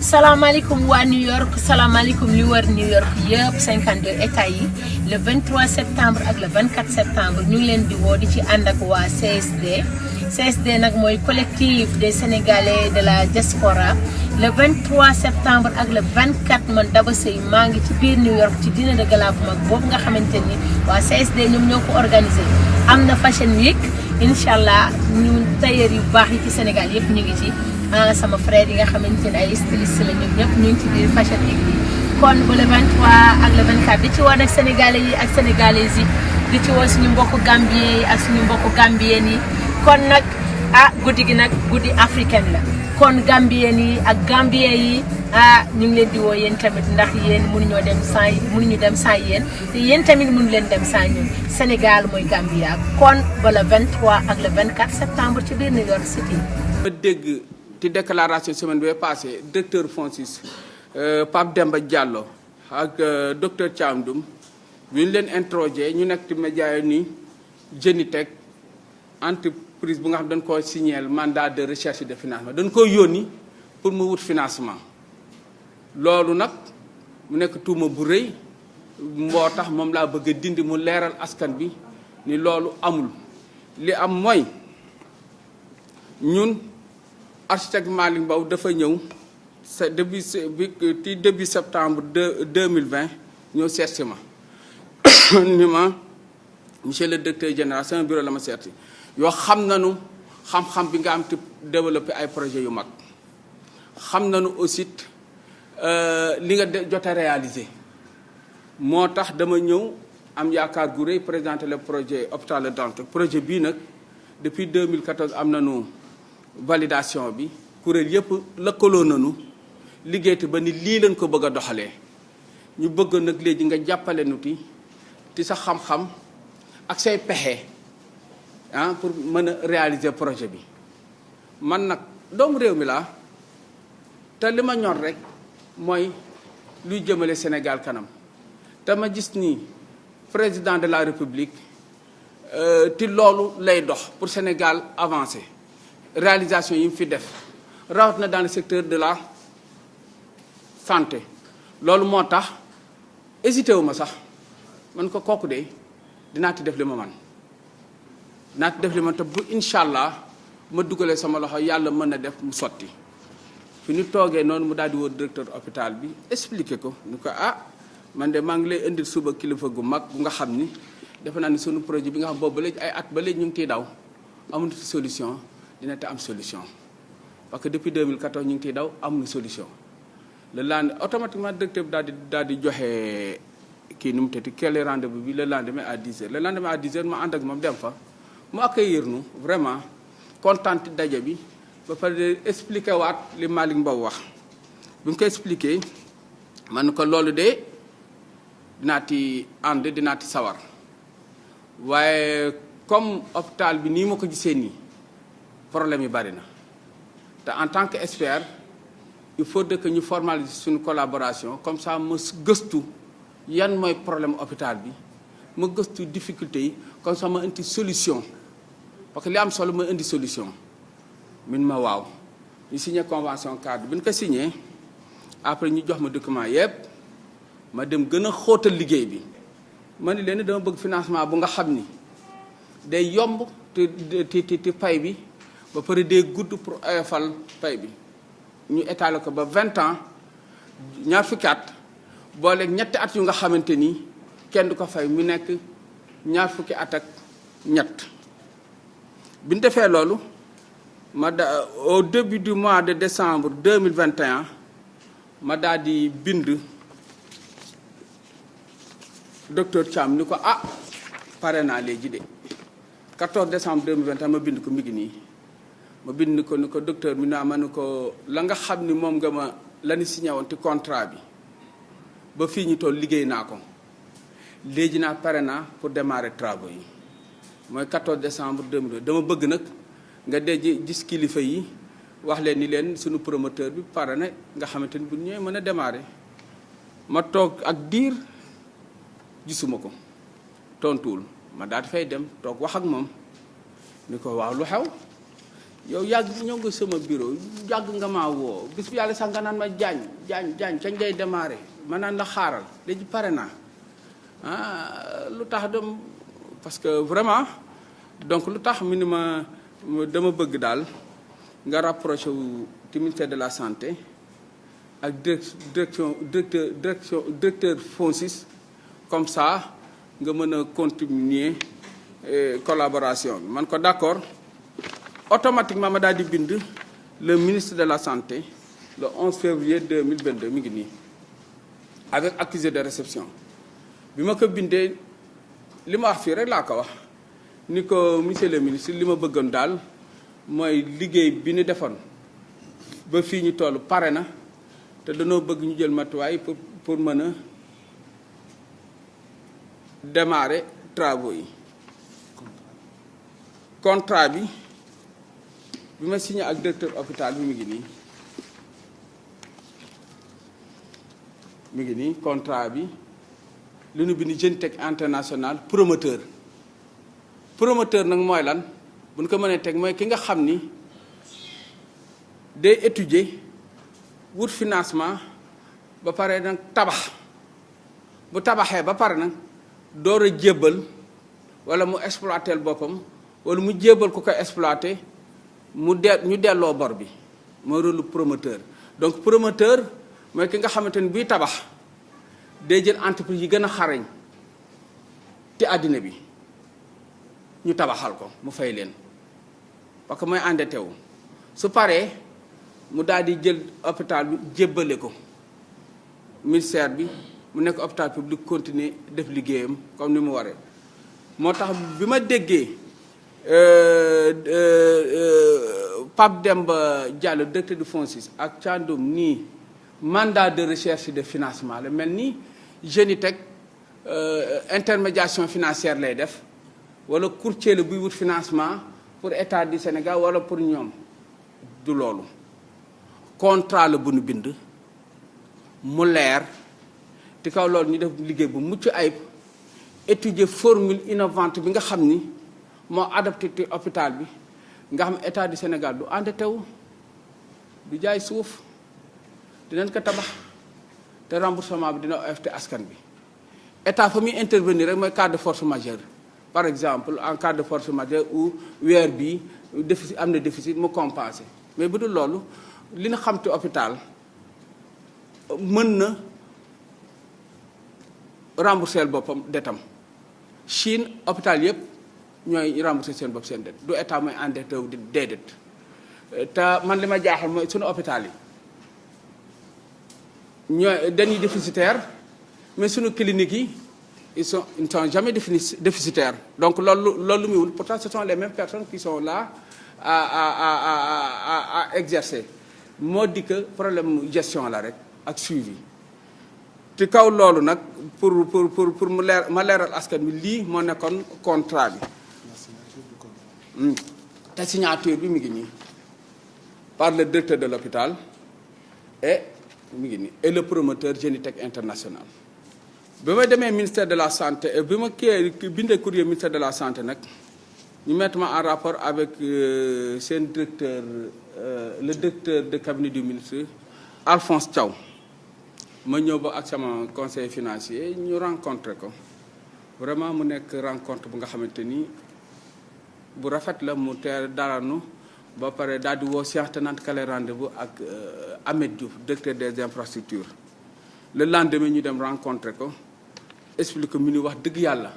salaamaaleykum waa New York salaamaaleykum li wër New York yëpp 52 états yi le 23 septembre ak le 24 septembre ñu ngi leen di woo di ci ànd ak waa CSD nag mooy collectif des Sénégalais de la diaspora le 23 septembre ak le 24 man Daba Seye maa ngi ci biir New York ci dîner de gala bu mag boobu nga xamante ni waa CSD ñoom ñoo ko organisé am na fashion week incha allah ñu tailleur yu baax yi ci Sénégal yëpp ñu ngi ci. sama frère yi nga xamante ne ay styliste la ñoom ñëpp ñu ngi ci biir fashion week bi kon ba le 23 ak le 24 di ci woo nag sénégalais yi ak sénégalaises yi di ci woo suñu mbokku gambien yi ak suñu mbokku gambien yi kon nag guddi gi nag guddi africaine la kon gambien yi ak gambien yi ñu ngi leen di woo yéen tamit ndax yéen mënuñu dem sans yéen te yéen tamit mënu leen dem sans ñun Sénégal mooy Gambia kon ba le 23 ak le 24 septembre ci biir New York City. ma dégg ci déclaration semaine bi passé directeur FONSIS Pape Demba Diallo ak docteur Thiandoum bi ñu leen introgé ñu nekk ci média yi ni Genitech entreprise bu nga xam dañ koo signé mandat de recherche et de financement dañ koy yónni pour mu wut financement loolu nag mu nekk tuuma bu rëy moo tax moom laa bëgg a dindi mu leeral askan bi ni loolu amul li am mooy ñun architecte Malick Mbow dafa ñëw sa début septembre 2020 ñëw seet si ma ni ma monsieur le directeur général sama bureau la ma seet si yoo xam nañu xam-xam bi nga am te développé ay projet yu mag xam nañu aussi li nga jot a réalisé moo tax dama ñëw am yaakaar gu rëy présenter le projet hôpital Le Dantec projet bii nag depuis 2014 am nañu validation bi kuréel yëpp lëkkaloo nañu liggéeyte ba ni lii leen ko bëgg a doxalee ñu bëgg nag léegi nga jàppale nu ti sa xam-xam ak say pexe pour mën a réaliser projet bi man nag doomu réew mi laa te li ma ñor rek mooy luy jëmale Sénégal kanam te ma gis ni président de la République ti loolu lay dox pour Sénégal avancer réalisation yi mu fi def rawat na dans le secteur de la santé loolu moo tax hésité wu ma sax man ko kooku de dinaa ti def li ma man dinaa ti def li ma te bu incha allah ma dugalee sama loxo yàlla mën na def mu sotti fi ñu toogee noonu mu daal di woo directeur hôpital bi expliqué ko ni ko man de maa ngi lay indil suba kilifa gu mag bu nga xam ni defe naa ni sunu projet bi nga xam boobu ba léegi ay at ba léegi ñu ngi ciy daw amuñu solution dina te am solution parce que depuis 2014 ñu ngi ciy daw amuñu solution le lendemain automatiquement directeur bi daal di joxe kii nu mu tëdd quel rendez-vous bi le lendemain à 10h le lendemain à 10h ma ànd ak moom dem fa mu accueillir nu vraiment kontaan ci daje bi ba pare expliqué waat li Malick Mbow wax bi mu ko expliqué man ko loolu de dinaa ci ànd dinaa ci sawar waaye comme hôpital bi nii ma ko gisee nii problème yi bari na te en tant que expert il faut que ñu formaliser suñu collaboration comme ça ma gëstu yan mooy problème hôpital bi ma gëstu difficulté yi comme ça ma indi solution parce que li am solo ma indi solution min ma waaw ñu signé convention cadre bi ñu ko signé après ñu jox ma document yëpp ma dem gën a xóotal liggéey bi ma ni leen dama bëgg financement bu nga xam ni day yomb te pay bi ba pare day gudd pour oyofal pay bi ñu étaler ko ba 20 ans ñaar fukki at booleeg ñetti at yu nga xamante ni kenn du ko fay mu nekk ñaar fukki at ak ñett bi ñu defee loolu au début du mois de décembre 2021 ma daal di bind docteur Thiam ni ko pare naa léegi de 14 décembre 2021 ma bind ko mi ngi nii ma bind ko ni ko docteur mi naa ma ni ko la nga xam ni moom nga ma la ñu signé woon ci contrat bi ba fii ñu toll liggéey naa ko léegi naa pare naa pour démarrer travaux yi mooy 14 décembre 2022 dama bëgg nag nga dee gis kilifa yi wax leen ni leen suñu promoteur bi pare na nga xamante ni bu ñëwee mën a démarrer ma toog ak diir gisuma ko tontuwul ma daal di fay dem toog wax ak moom ni ko waaw lu xew yow yàgg ñëw nga sama bureau yàgg nga maa woo bis bi yàlla sax nga naan ma jaañ kañ day démarrer ma naan la xaaral léegi pare naa lu tax dem parce que vraiment donc lu tax mu ni ma dama bëgg daal nga rapproché wu ci ministère de la santé ak directeur FONSIS comme ça nga mën a continuer collaboration bi man ko d'accord automatiquement ma daal di bind le ministre de la santé le 11 février 2022 mi ngi nii avec accusé de réception bi ma ko bindee li ma wax fii rek laa ko wax ni ko monsieur le ministre li ma bëggoon daal mooy liggéey bi ñu defoon ba fii ñu toll pare na te dañoo bëgg ñu jël matuwaay pour mën a démarrer travaux yi contrat bi ma signé ak directeur hôpital bi mi ngi nii contrat bi li ñu bind Genitech International promoteur nag mooy lan bu ñu ko mënee teg mooy ki nga xam ni day étudier wut financement ba pare nag tabax bu tabaxee ba pare nag door a jébbal wala mu exploiter boppam wala mu jébbal ku ko exploiter ñu delloo bor bi mooy rôle promoteur. donc promoteur mooy ki nga xamante ni buy tabax day jël entreprise yi gën a xarañ ci àddina bi ñu tabaxal ko mu fay leen parce que mooy endetté wu su paree mu daal di jël hôpital bi jébbale ko ministère bi mu nekk hôpital public continuer def liggéeyam comme ni mu waree. moo tax bi ma déggee Pape Demba Diallo directeur du FONSIS ak Thiandoum nii mandat de recherche de financement la mel ni Genitech intermédiation financière lay def wala courtier la buy wut financement pour état du Sénégal wala pour ñoom du loolu contrat la bu nu bind mu leer ci kaw loolu ñu def liggéey bu mucc ayib étudier formule innovante bi nga xam ni moo adapté ci hôpital bi nga xam état du Sénégal du endetté wu du jaay suuf dinañ ko tabax te remboursement bi dina oyof te askan bi état fa muy intervenir rek mooy cas de force majeure par exemple en cas de force majeure ou weer bi déficit am na déficit mu compensé mais bu dul loolu li na xam ci hôpital mën na rembourser boppam detam Chine hôpital yëpp ñooy rembourser seen bopp seen det du état mooy endetté wu di déedéet te man li ma jaaxal mooy sunu hôpital yi ñooy dañuy déficitaire mais sunu cliniques yi ils sont jamais déficitaires donc loolu muy wul pourtant ce sont les mêmes personnes qui sont là à exercer moo di que problème gestion la rek ak suivi ci kaw loolu nag pour mu leer ma leeral askan bi lii moo nekkoon contrat bi te signature bi mi ngi nii par le directeur de l'hôpital et mi ngi nii et le promoteur Genitech International. bi ma demee ministère de la santé bi ma bindee courrier ministère de la santé nag ñu mettre ma en rapport avec seen directeur le directeur de cabinet du ministre Alphonse Thiaw ma ñëw ba ak sama conseiller financier ñu rencontré ko vraiment mu nekk rencontre bu nga xamante ni bu rafet la mu teel dalanu ba pare daal di woo Cheikh tenante kale rendez-vous ak Ahmed Diouf directeur des infrastructures le lendemain ñu dem rencontré ko explique ko mu ni wax dëgg yàlla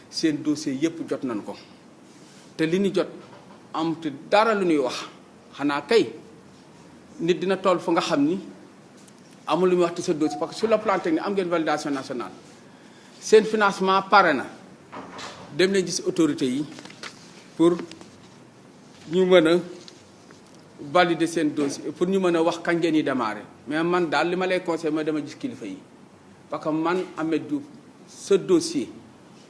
seen dossier yëpp jot nañ ko te li ñu jot am te dara lu ñuy wax xanaa kay nit dina toll fu nga xam ni amul lu muy wax ci sa dossier parce que sur le plan technique am ngeen validation nationale seen financement pare na dem leen gis autorités yi pour ñu mën a valider seen dossier pour ñu mën a wax kañ ngeen yi démarrer mais man daal li ma lay conseillé mooy dama gis kilifa yi parce que man Ahmed Diouf sa dossier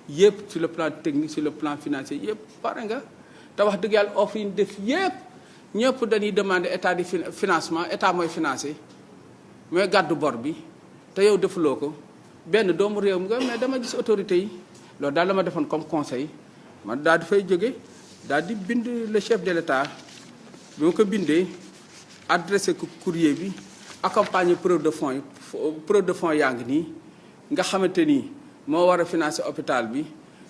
yëpp sur le plan technique sur le plan financier yëpp pare nga te wax dëgg yàlla offre yi ñu def yëpp ñëpp dañuy demander état de financement état mooy financé mooy gàddu bor bi te yow defuloo ko benn doomu réew nga mais dama gis autorités yi loolu daal la ma defoon comme conseil man daal di fay jóge daal di bind le chef de l'État bi ma ko bindee adressé ko courrier bi accompagner preuve de fonds yi preuve de fonds yaa ngi nii nga xamante ni moo war a financer hôpital bi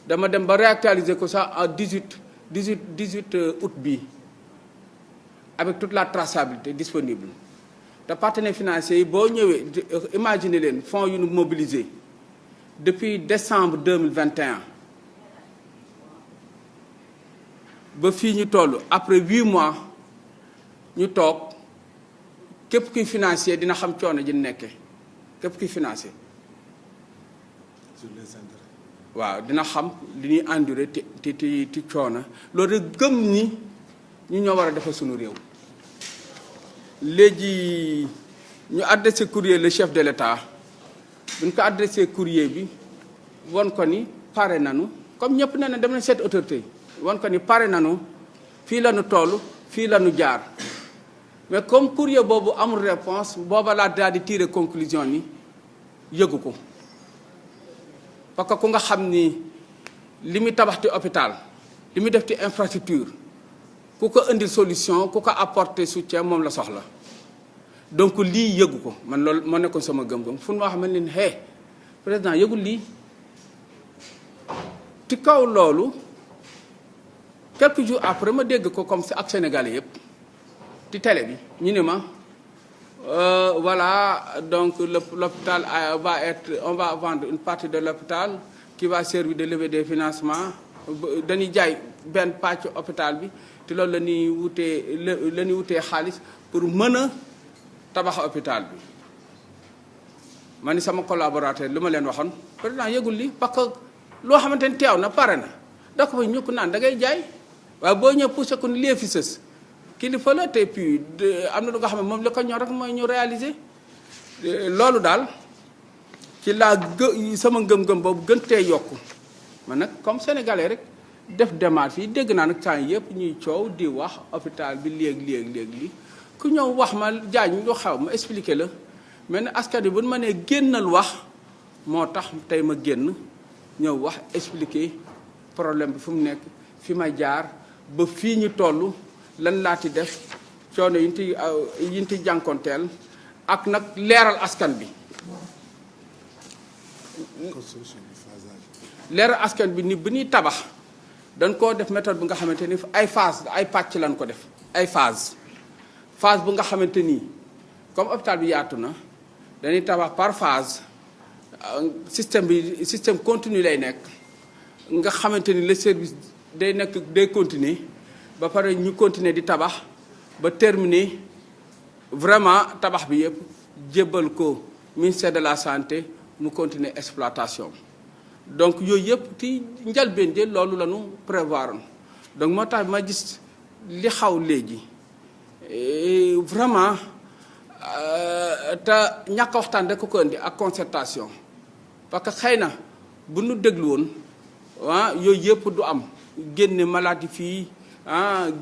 dama dem ba réactualiser ko sax en 18 août bi avec toute la traçabilité disponible te partenaires financiers yi boo ñëwee imaginer leen fonds yu ñu mobilisé depuis décembre 2021 ba fii ñu toll après 8 mois ñu toog képp kuy financier dina xam coono ji nekkee képp kuy financier sur les intérêts. waaw dina xam li ñuy enduré ti coono loolu rek gëm ni ñu ñoo war a defar suñu réew. léegi ñu adressé courrier le chef de l'État bu ñu ko adressé courrier bi won ko ni pare nanu comme ñëpp nee na dem nañ seet autorité won ko ni pare nanu fii la ñu toll fii la ñu jaar mais comme courrier boobu amul réponse booba laa daal di tirer conclusion ni yëgu ko parce que ku nga xam ni li muy tabax ci hôpital li muy def ci infrastructure ku ko indil solution ku ko apporter soutien moom la soxla donc lii yëgu ko man loolu moo nekkoon sama gëm-gëm fu ma xam ne leen président yëgul lii ci kaw loolu quelques jours après ma dégg ko comme ak Sénégalais yëpp ci télé bi ñu ne ma voilà donc l'hôpital on va vendre une partie de l'hôpital qui va servir de levée des financements dañuy jaay benn pàcc hôpital bi te loolu la ñuy wutee xaalis pour mën a tabax hôpital bi ma ni sama collaborateur li ma leen waxoon président yëgul li parce que loo xamante ni teew na pare na da ko ba ñukk naan da ngay jaay waaye boo ñëw poussé ko ni lee fi sës kilifa la te puis am na lu nga xam ne moom la ko ñor rek mooy ñu réaliser loolu daal ci laa sama ngëm-ngëm boobu gën tee yokku man nag comme sénégalais rek def démarche yi dégg naa nag temps yëpp ñuy coow di wax hôpital bi léegi ku ñëw wax ma jaañ lu xaw ma expliqué la mais ne askan bi bu ma nee génnal wax moo tax tey ma génn ñëw wax expliqué problème bi fu mu nekk fi ma jaar ba fii ñu toll lan laa ci def coono yi ñu ci jànkonteel ak nag leeral askan bi. leeral askan bi ni bi ñuy tabax dañ koo def méthode bu nga xamante ni ay phase ay pàcc lañ ko def ay phase bu nga xamante ni comme hôpital bi yaatu na dañuy tabax par phase système continu lay nekk nga xamante ni le service day continuer ba pare ñu continuer di tabax ba terminer vraiment tabax bi yëpp jébbal ko ministère de la santé mu continuer exploitation donc yooyu yëpp ci njalbeen de loolu la ñu prévoir donc moo tax ma gis li xaw léegi vraiment te ñàkk waxtaan rek ko indi ak concertation parce que xëy na bu ñu déglu woon yooyu yëpp du am génne maladie fii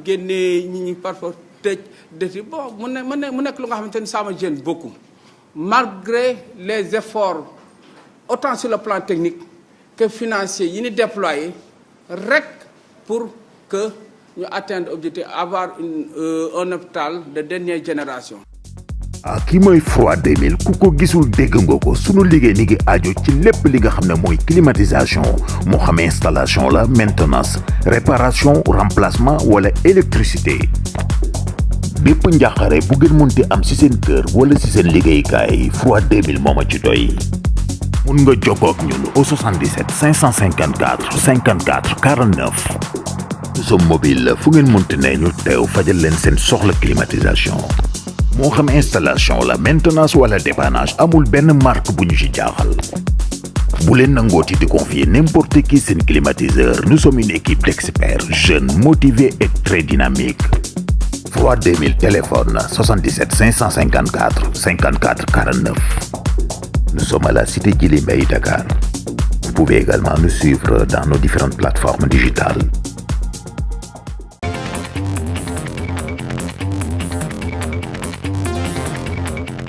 génne ñi ñi parfois tëj deti bon mu nekk lu nga xamante ni ça me gêne beaucoup malgré les efforts autant sur le plan technique que financier yi ñu déployé rek pour que ñu atteindre objectif avoir un hôpital de dernière génération. kii mooy Froid 2000 ku ko gisul dégg nga ko sunu liggéey ni ngi aju ci lépp li nga xam ne mooy climatisation moo xam installation la maintenance réparation remplacement wala électricité bépp njàqare bu ngeen mënti am ci seen kër wala ci seen liggéeykaay Froid 2000 moo ma ci doy. mun nga jokkoo ak ñun au 77 554 54 49 nous sommes mobiles fu ngeen mënti ne ñu teew fajal leen seen soxla climatisation moo xam installation la maintenance wala dépannage amul benn marque bu ñu ci jaaxal bu leen nangooti di confier n'importe qui seen climatiseur nous sommes une équipe d'experts jeunes motivés et très dynamiques. Froid 2000 téléphone 77 554 54 49. Nous sommes à la cité Djily Mbaye, Dakar. Vous pouvez également nous suivre dans nos différentes plateformes digitales.